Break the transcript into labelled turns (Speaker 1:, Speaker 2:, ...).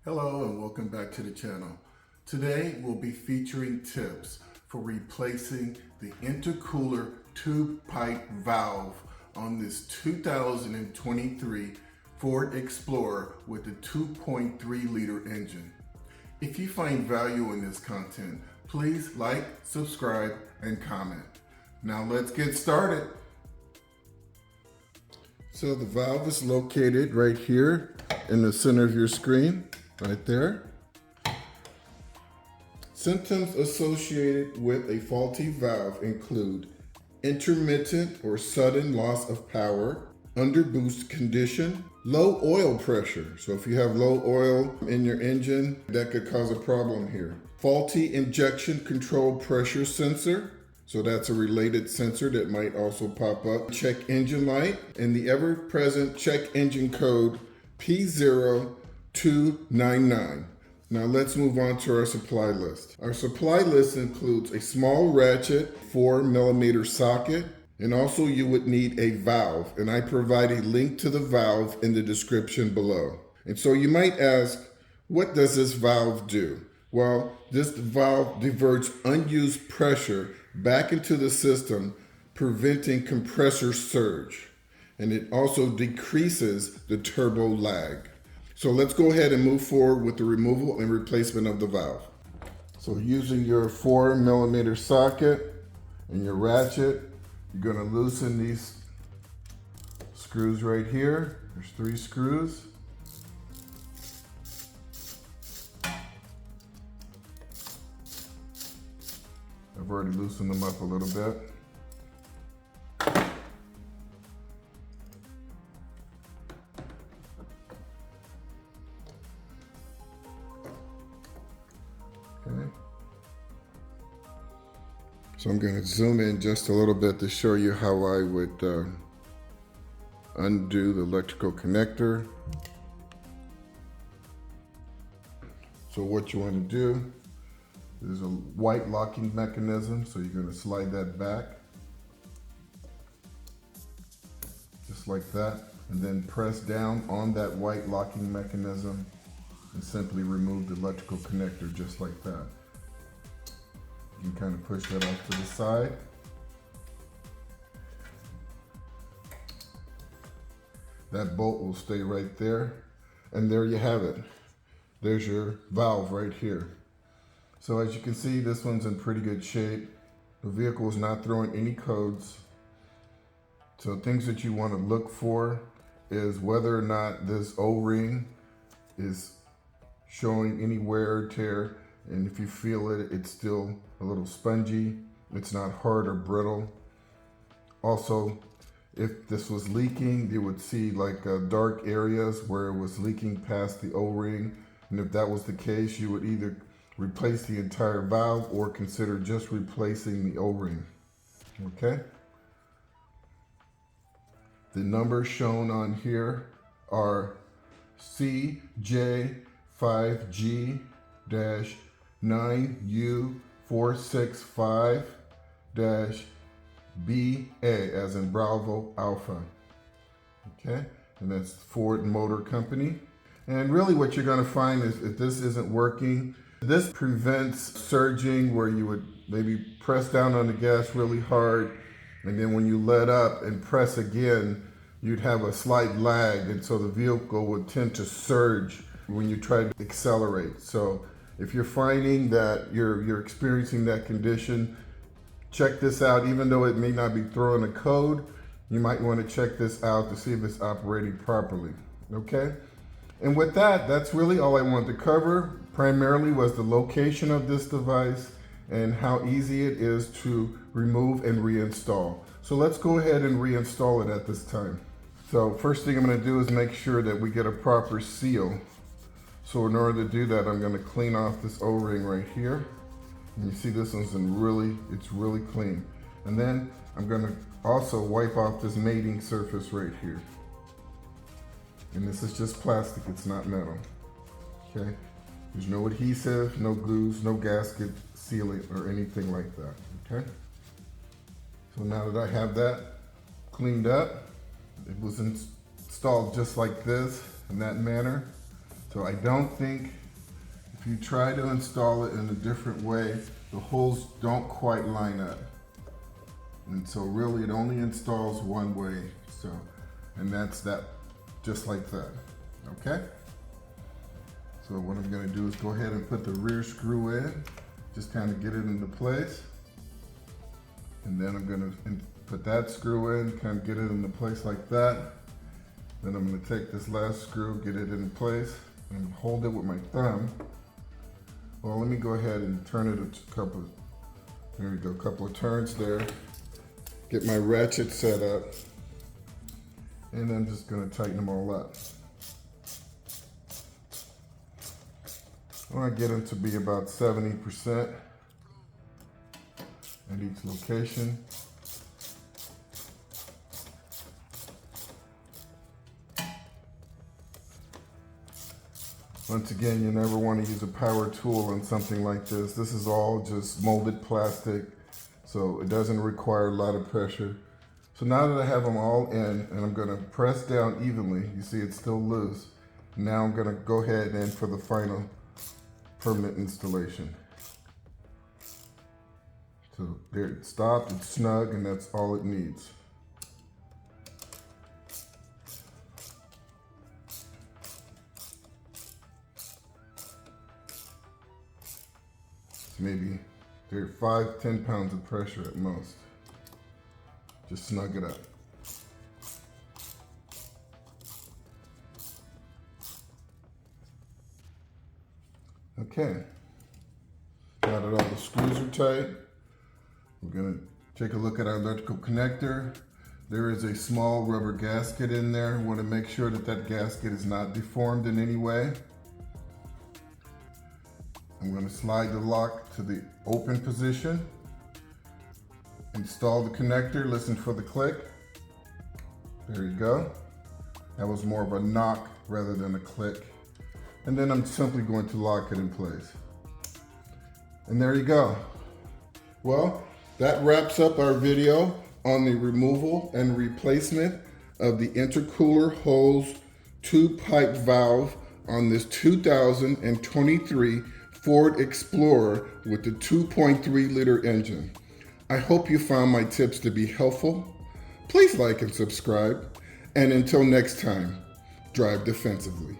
Speaker 1: Hello and welcome back to the channel. Today we'll be featuring tips for replacing the intercooler tube pipe valve on this 2023 Ford Explorer with the 2.3 liter engine. If you find value in this content, please like, subscribe, and comment. Now let's get started. So the valve is located right here in the center of your screen. Right there. Symptoms associated with a faulty valve include intermittent or sudden loss of power, underboost condition, low oil pressure. So if you have low oil in your engine, that could cause a problem here. Faulty injection control pressure sensor. So that's a related sensor that might also pop up. Check engine light and the ever-present check engine code P0299. Now let's move on to our supply list. Our supply list includes a small ratchet 4mm socket, and also you would need a valve, and I provide a link to the valve in the description below. And so you might ask, what does this valve do? Well, this valve diverts unused pressure back into the system, preventing compressor surge, and it also decreases the turbo lag. So let's go ahead and move forward with the removal and replacement of the valve. So using your 4mm socket and your ratchet, you're going to loosen these screws right here. There's 3 screws. I've already loosened them up a little bit. Okay. So I'm going to zoom in just a little bit to show you how I would undo the electrical connector. So what you want to do, there's a white locking mechanism, so you're going to slide that back, just like that, and then press down on that white locking mechanism and simply remove the electrical connector just like that. You can kind of push that off to the side. That bolt will stay right there, and there you have it. There's your valve right here. So as you can see, this one's in pretty good shape. The vehicle is not throwing any codes. So things that you want to look for is whether or not this O-ring is showing any wear or tear, and if you feel it, it's still a little spongy. It's not hard or brittle. Also, if this was leaking, you would see like dark areas where it was leaking past the O-ring, and if that was the case, you would either replace the entire valve or consider just replacing the O-ring. Okay? The numbers shown on here are CJ5G-9U465-BA as in Bravo Alpha. Okay? And that's Ford Motor Company. And really what you're going to find is if this isn't working, this prevents surging where you would maybe press down on the gas really hard, and then when you let up and press again, you'd have a slight lag, and so the vehicle would tend to surge when you try to accelerate. So if you're finding that you're experiencing that condition, check this out. Even though it may not be throwing a code, you might want to check this out to see if it's operating properly. Okay? And with that, that's really all I wanted to cover. Primarily was the location of this device and how easy it is to remove and reinstall. So let's go ahead and reinstall it at this time. So first thing I'm going to do is make sure that we get a proper seal. So in order to do that, I'm going to clean off this O-ring right here. And you see this one's it's really clean. And then I'm going to also wipe off this mating surface right here. And this is just plastic, it's not metal. Okay? There's no adhesive, no glues, no gasket sealant or anything like that, okay? So now that I have that cleaned up, it was installed just like this, in that manner. So I don't think, if you try to install it in a different way, the holes don't quite line up. And so really it only installs one way. So, and that's that, just like that, okay? So what I'm gonna do is go ahead and put the rear screw in, just kind of get it into place. And then I'm gonna put that screw in, kind of get it into place like that. Then I'm gonna take this last screw, get it in place, and hold it with my thumb. Well, let me go ahead and turn it a couple, there we go, a couple of turns there. Get my ratchet set up. And I'm just gonna tighten them all up. I want to get them to be about 70% at each location. Once again, you never want to use a power tool on something like this. This is all just molded plastic, so it doesn't require a lot of pressure. So now that I have them all in, and I'm going to press down evenly, you see it's still loose. Now I'm going to go ahead and for the final permanent installation. So there it stopped, it's snug, and that's all it needs. So maybe there are 5-10 pounds of pressure at most. Just snug it up. Okay, now that all the screws are tight, we're going to take a look at our electrical connector. There is a small rubber gasket in there. We want to make sure that that gasket is not deformed in any way. I'm going to slide the lock to the open position. Install the connector, listen for the click. There you go. That was more of a knock rather than a click. And then I'm simply going to lock it in place. And there you go. Well, that wraps up our video on the removal and replacement of the intercooler hose tube pipe valve on this 2023 Ford Explorer with the 2.3 liter engine. I hope you found my tips to be helpful. Please like and subscribe. And until next time, drive defensively.